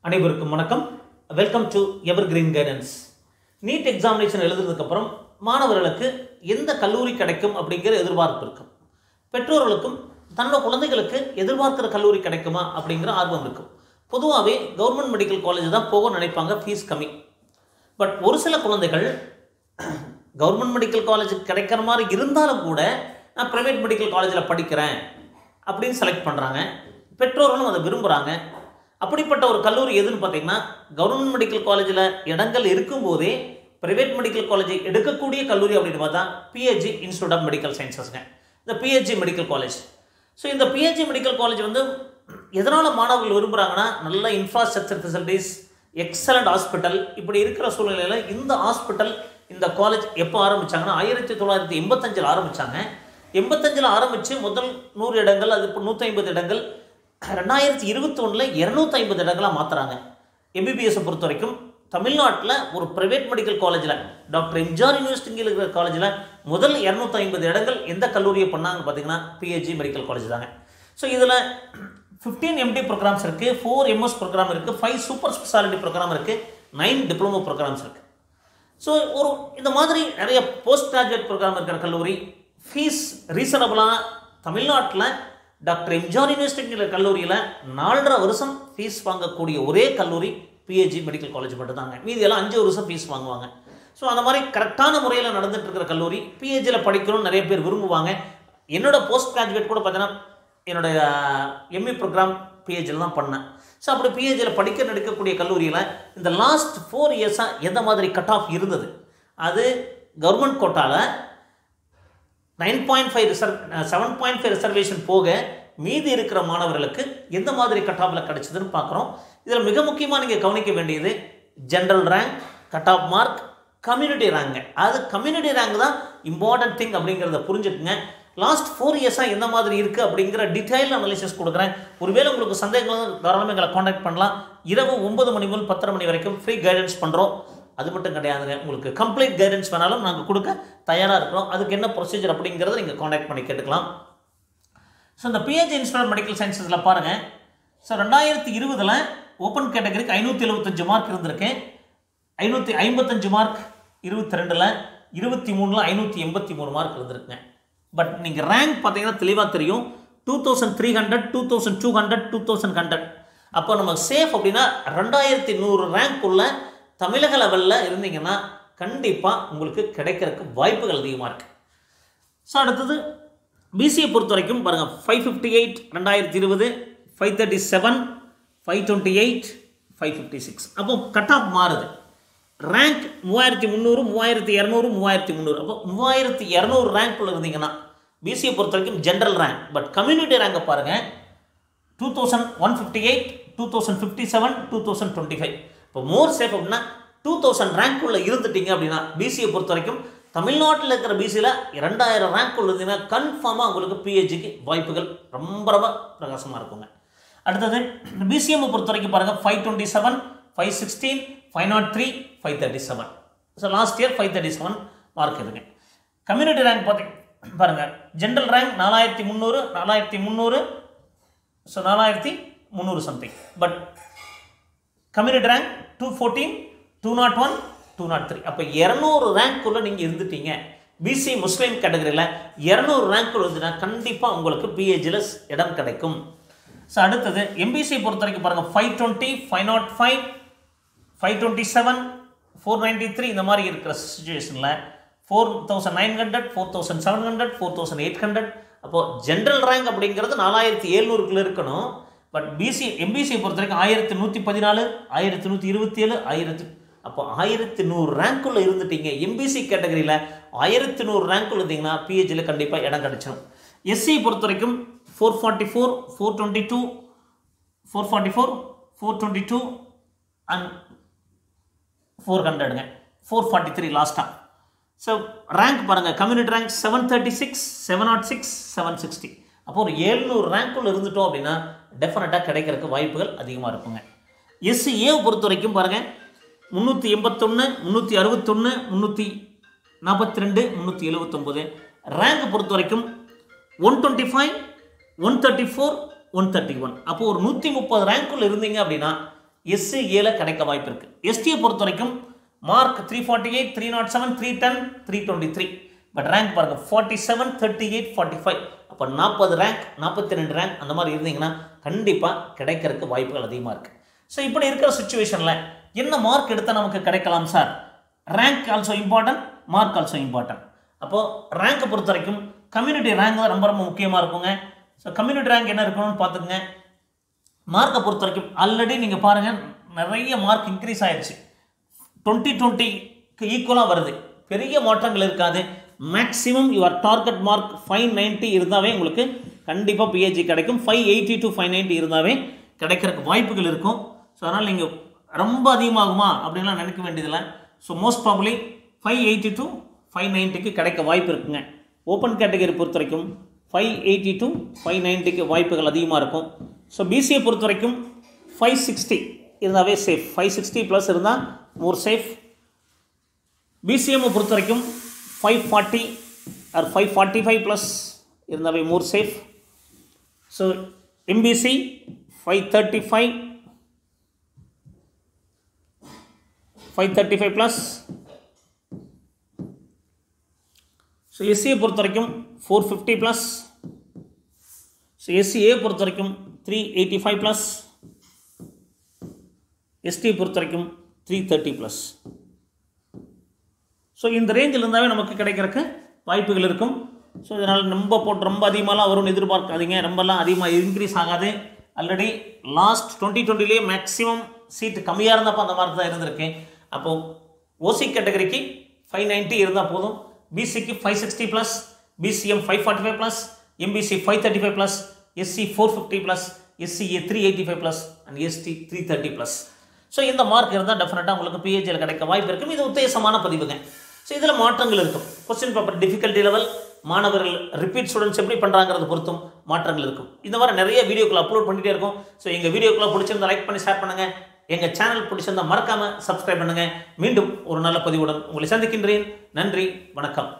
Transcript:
அனைவருக்கும் வணக்கம். Welcome to evergreen guidance. NEET examination எழுதுறதுக்கு அப்புறம் மாணவர்களுக்கு எந்த கல்லூரி கிடைக்கும் அப்படிங்கிற எதிர்பார்ப்பு இருக்கும். பெற்றோர்களுக்கும் தன்னோட குழந்தைகளுக்கு எதிர்பார்க்கிற கல்லூரி கிடைக்குமா அப்படிங்கிற ஆர்வம் இருக்கும். பொதுவாகவே கவர்மெண்ட் மெடிக்கல் காலேஜ் தான் போக நினைப்பாங்க, ஃபீஸ் கம்மி. பட் ஒரு சில குழந்தைகள் கவர்மெண்ட் மெடிக்கல் காலேஜ் கிடைக்கிற மாதிரி இருந்தாலும் கூட நான் ப்ரைவேட் மெடிக்கல் காலேஜில் படிக்கிறேன் அப்படின்னு செலக்ட் பண்ணுறாங்க. பெற்றோர்களும் அதை விரும்புகிறாங்க. அப்படிப்பட்ட ஒரு கல்லூரி எதுன்னு பார்த்தீங்கன்னா, கவர்மெண்ட் மெடிக்கல் காலேஜில் இடங்கள் இருக்கும்போதே ப்ரைவேட் மெடிக்கல் காலேஜை எடுக்கக்கூடிய கல்லூரி அப்படின்னு பார்த்தா பிஹெச்சி இன்ஸ்டியூட் ஆஃப் மெடிக்கல் சயின்சஸ்ங்க. இந்த பிஹெச்சி மெடிக்கல் காலேஜ். ஸோ இந்த பிஹெச்சி மெடிக்கல் காலேஜ் வந்து எதனால் மாணவர்கள் விரும்புகிறாங்கன்னா, நல்ல இன்ஃப்ராஸ்ட்ரக்சர் ஃபெசிலிட்டிஸ், எக்ஸலண்ட் ஹாஸ்பிட்டல், இப்படி இருக்கிற சூழ்நிலையில் இந்த ஹாஸ்பிட்டல் இந்த காலேஜ் எப்போ ஆரம்பித்தாங்கன்னா 1985 ஆரம்பித்தாங்க. 85 ஆரம்பித்து முதல் 100 இடங்கள், அது இப்போ 150 இடங்கள், 2021 250 இடங்களாக மாற்றுறாங்க. எம்பிபிஎஸை பொறுத்த வரைக்கும் தமிழ்நாட்டில் ஒரு ப்ரைவேட் மெடிக்கல் காலேஜில், டாக்டர் எம்ஜிஆர் யூனிவர்சிட்டியில் இருக்கிற காலேஜில் முதல் 250 இடங்கள் எந்த கல்லூரியை பண்ணாங்கன்னு பார்த்தீங்கன்னா பிஹெச்சி மெடிக்கல் காலேஜ் தாங்க. ஸோ இதில் 15 எம்டி ப்ரோக்ராம்ஸ் இருக்குது, 4 எம்எஸ் ப்ரோக்ராம் இருக்குது, 5 சூப்பர் ஸ்பெஷாலிட்டி ப்ரோக்ராம் இருக்குது, 9 டிப்ளமோ ப்ரோக்ராம்ஸ் இருக்குது. ஸோ ஒரு இந்த மாதிரி நிறைய போஸ்ட் கிராஜுவேட் ப்ரோக்ராம் இருக்கிற கல்லூரி, ஃபீஸ் ரீசனபிளாக தமிழ்நாட்டில் டாக்டர் எம்ஜிஆர் யூனிவர்சிட்டிங்கிற கல்லூரியில் 4.5 வருஷம் ஃபீஸ் வாங்கக்கூடிய ஒரே கல்லூரி பிஹெச்சி மெடிக்கல் காலேஜ் மட்டும்தாங்க. மீதியெல்லாம் 5 வருஷம் ஃபீஸ் வாங்குவாங்க. ஸோ அந்த மாதிரி கரெக்டான முறையில் நடந்துட்டு இருக்கிற கல்லூரி. பிஹெச்சியில் படிக்கணும்னு நிறைய பேர் விரும்புவாங்க. என்னோட போஸ்ட் கிராஜுவேட் கூட பார்த்தீங்கன்னா என்னோட எம்இ ப்ரோக்ராம் பிஹெச்சியில் தான் பண்ணேன். ஸோ அப்படி பிஹெச்சியில் படிக்க நடக்கக்கூடிய கல்லூரியில் இந்த லாஸ்ட் 4 இயர்ஸாக எந்த மாதிரி கட் ஆஃப் இருந்தது, அது கவர்மெண்ட் கோட்டாவில் 7.5 ரிசர்வேஷன் போக மீதி இருக்கிற மாணவர்களுக்கு எந்த மாதிரி கட் ஆஃபில் கிடைச்சதுன்னு பார்க்குறோம். இதில் மிக முக்கியமாக நீங்கள் கவனிக்க வேண்டியது general rank, cut off mark, community rank. அது கம்யூனிட்டி ரேங்க் தான் இம்பார்ட்டன்ட் திங் அப்படிங்கிறத புரிஞ்சுக்குங்க. லாஸ்ட் 4 இயர்ஸாக எந்த மாதிரி இருக்குது அப்படிங்கிற டீட்டெயில் அனாலிசிஸ் கொடுக்குறேன். ஒருவேளை உங்களுக்கு சந்தேகம் தாராளமாக எங்களை காண்டாக்ட் பண்ணலாம். இரவு 9 மணி முதல் 10:30 மணி வரைக்கும் ஃப்ரீ கைடன்ஸ் பண்ணுறோம். அது மட்டும் கிடையாதுங்க, உங்களுக்கு கம்ப்ளீட் கைடன்ஸ் வேணாலும் நாங்கள் கொடுக்க தயாராக இருக்கிறோம். அதுக்கு என்ன ப்ரொசீஜர் அப்படிங்கிறத நீங்கள் காண்டாக்ட் பண்ணி கேட்டுக்கலாம். ஸோ இந்த பிஹெச்சி இன்ஸ்டியூட் ஆஃப் மெடிக்கல் சயின்சஸில் பாருங்கள். ஸோ 2020 ஓப்பன் கேட்டகரிக்கு 575 மார்க் இருந்திருக்கு, 555 மார்க் 22, 23 583 மார்க் இருந்திருக்குங்க. பட் நீங்கள் ரேங்க் பார்த்தீங்கன்னா தெளிவாக தெரியும், 2300, 2200, 2100. அப்போ நம்ம சேஃப் அப்படின்னா 2100 ரேங்க் உள்ள தமிழக லெவலில் இருந்தீங்கன்னா கண்டிப்பாக உங்களுக்கு கிடைக்கிறதுக்கு வாய்ப்புகள் அதிகமாக இருக்குது. ஸோ அடுத்தது பிசிஏ பொறுத்த வரைக்கும் பாருங்கள், 558 2020, 537, 528, 556. அப்போ கட் ஆஃப் மாறுது. ரேங்க் 3300, 3200, 3300. அப்போ 3200 ரேங்க்குள்ள இருந்தீங்கன்னா பிசிஏ பொறுத்த வரைக்கும் ஜென்ரல் ரேங்க். பட் கம்யூனிட்டி ரேங்கை பாருங்கள், 2158, 2057, 2025. இப்போ மோர் சேஃப் அப்படின்னா 2000 ரேங்க்குள்ளே இருந்துட்டீங்க அப்படின்னா பிசிஏ பொறுத்த வரைக்கும் தமிழ்நாட்டில் இருக்கிற பிசியில் 2000 ரேங்க்குள்ள இருந்தீங்கன்னா கன்ஃபார்மாக உங்களுக்கு பிஹெச்சிக்கு வாய்ப்புகள் ரொம்ப ரொம்ப பிரகாசமாக இருக்குங்க. அடுத்தது பிசிஎம் பொறுத்த வரைக்கும் பாருங்கள், 527, 516, 503, 537. ஸோ லாஸ்ட் இயர் 537 மார்க் இருக்குங்க. கம்யூனிட்டி ரேங்க் பார்த்தீங்க பாருங்கள், general rank 4300, 4300, so 4300 something. But community rank 214, 201, 203. அப்போ 200 ரேங்க்குள்ளே நீங்கள் இருந்துட்டீங்க. பிசி முஸ்லீம் கேட்டகரியில் 200 ரேங்க்குள்ள இருந்துன்னா கண்டிப்பாக உங்களுக்கு பிஹெச்சியில் இடம் கிடைக்கும். ஸோ அடுத்தது எம்பிசி பொறுத்த வரைக்கும் பாருங்கள், 520, 505, 527, 493 இந்த மாதிரி இருக்கிற சுச்சுவேஷனில் 4900, 4700, 4800. அப்போது ஜென்ரல் ரேங்க் அப்படிங்கிறது 4700 இருக்கணும். பட் எம்பிசியை பொறுத்த வரைக்கும் 1114, 1127, 1000. அப்போ 1100 ரேங்க்குள்ளே இருந்துட்டீங்க. எம்பிசி கேட்டகரியில் 1100 ரேங்க்குள்ள இருந்தீங்கன்னா பிஹெச்சியில் கண்டிப்பாக இடம் கிடைச்சிடும். எஸ்சி பொறுத்த வரைக்கும் 444, 422, 444, 422 அண்ட் 400ங்க, 443 லாஸ்ட்டாக. ஸோ ரேங்க் பாருங்கள், கம்யூனிட்டி ரேங்க் 736, 706, 760. அப்போ ஒரு 700 ரேங்க்குள்ளே இருந்துட்டோம் அப்படின்னா டெஃபினட்டாக கிடைக்கிறதுக்கு வாய்ப்புகள் அதிகமாக இருக்குங்க. எஸ்சிஏ பொறுத்த வரைக்கும் பாருங்கள், 381, 361, 342, 379. ரேங்க் பொறுத்த வரைக்கும் 125, 134, 131. அப்போ ஒரு 130 ரேங்க்குள்ள இருந்தீங்க அப்படின்னா SC-Aல கிடைக்க வாய்ப்பு இருக்குது. ST பொறுத்த வரைக்கும் மார்க் 348, 307, 310, 323. பட் ரேங்க் பாருங்கள் 47, 38, 45. அப்போ 40 ரேங்க், 42 ரேங்க் அந்த மாதிரி இருந்தீங்கன்னா கண்டிப்பாக கிடைக்கிறதுக்கு வாய்ப்புகள் அதிகமாக இருக்குது. ஸோ இப்படி இருக்கிற சுச்சுவேஷனில் என்ன மார்க் எடுத்தால் நமக்கு கிடைக்கலாம் sir? Rank also important, mark also important. அப்போது ரேங்கை பொறுத்த வரைக்கும் கம்யூனிட்டி ரேங்க் தான் ரொம்ப ரொம்ப முக்கியமாக இருக்குங்க. ஸோ கம்யூனிட்டி ரேங்க் என்ன இருக்கணும்னு பார்த்துக்குங்க. மார்க்கை பொறுத்த வரைக்கும் ஆல்ரெடி நீங்கள் பாருங்கள் நிறைய மார்க் இன்க்ரீஸ் ஆகிடுச்சு. 2020க்கு ஈக்குவலாக வருது, பெரிய மாற்றங்கள் இருக்காது. மேக்ஸிமம் யுவர் டார்கெட் மார்க் 590 இருந்தாவே உங்களுக்கு கண்டிப்பாக PhD கிடைக்கும். 580 to 590 இருந்தாவே கிடைக்கிறதுக்கு வாய்ப்புகள் இருக்கும். ஸோ அதனால் நீங்கள் ரொம்ப அதிகமாகுமா அப்படின்லாம் நினைக்க வேண்டியதில்லை. ஸோ மோஸ்ட் ப்ராபப்லி 580 to 590க்கு கிடைக்க வாய்ப்பு இருக்குங்க. ஓப்பன் கேட்டகரி பொறுத்த வரைக்கும் 580 to 590க்கு வாய்ப்புகள் அதிகமாக இருக்கும். ஸோ BCA பொறுத்த வரைக்கும் 560 இருந்தாவே சேஃப். 560 ப்ளஸ் இருந்தால் மோர் சேஃப். BCM பொறுத்த வரைக்கும் 540 or 545 ப்ளஸ் இருந்தாவே more safe. So MBC 535 plus. So SCA பொறுத்த வரைக்கும் 450 ப்ளஸ். ஸோ SCA பொறுத்த வரைக்கும் 385 ப்ளஸ். ST பொறுத்த வரைக்கும் 330 ப்ளஸ். ஸோ இந்த ரேஞ்சில் இருந்தாவே நமக்கு கிடைக்கிறதுக்கு வாய்ப்புகள் இருக்கும். ஸோ இதனால் ரொம்ப அதிகமாகலாம் வரும்னு எதிர்பார்க்காதீங்க. ரொம்பலாம் அதிகமாக இன்க்ரீஸ் ஆகாது. ஆல்ரெடி லாஸ்ட் 2020லேயே மேக்ஸிமம் சீட்டு கம்மியாக இருந்தப்போ அந்த மாதிரி தான் இருந்திருக்கு. அப்போது OC கேட்டகரிக்கு 590 இருந்தால் போதும். BCக்கு 560 plus, BCM 545 plus, MBC 535 plus, SC 450 plus, SCA 385 plus and ST 330 plus. So இந்த மார்க் இருந்தால் டெஃபினட்டாக உங்களுக்கு PhDயில் கிடைக்க வாய்ப்பு இருக்கும். இது உத்தேசமான பதிவுங்க. ஸோ இதில் மாற்றங்கள் இருக்கும். கொஸ்டின் பேப்பர் டிஃபிகல்ட்டி லெவல், மாணவர்கள் ரிப்பீட் ஸ்டூடெண்ட்ஸ் எப்படி பண்ணுறாங்கிறது பொறுத்தும் மாற்றங்கள் இருக்கும். இந்த மாதிரி நிறைய வீடியோக்களை அப்லோட் பண்ணிகிட்டே இருக்கும். ஸோ எங்கள் வீடியோக்களை பிடிச்சிருந்தா லைக் பண்ணி ஷேர் பண்ணுங்கள். எங்கள் சேனல் பிடிச்சிருந்தால் மறக்காமல் சப்ஸ்கிரைப் பண்ணுங்கள். மீண்டும் ஒரு நல்ல பதிவுடன் உங்களை சந்திக்கின்றேன். நன்றி, வணக்கம்.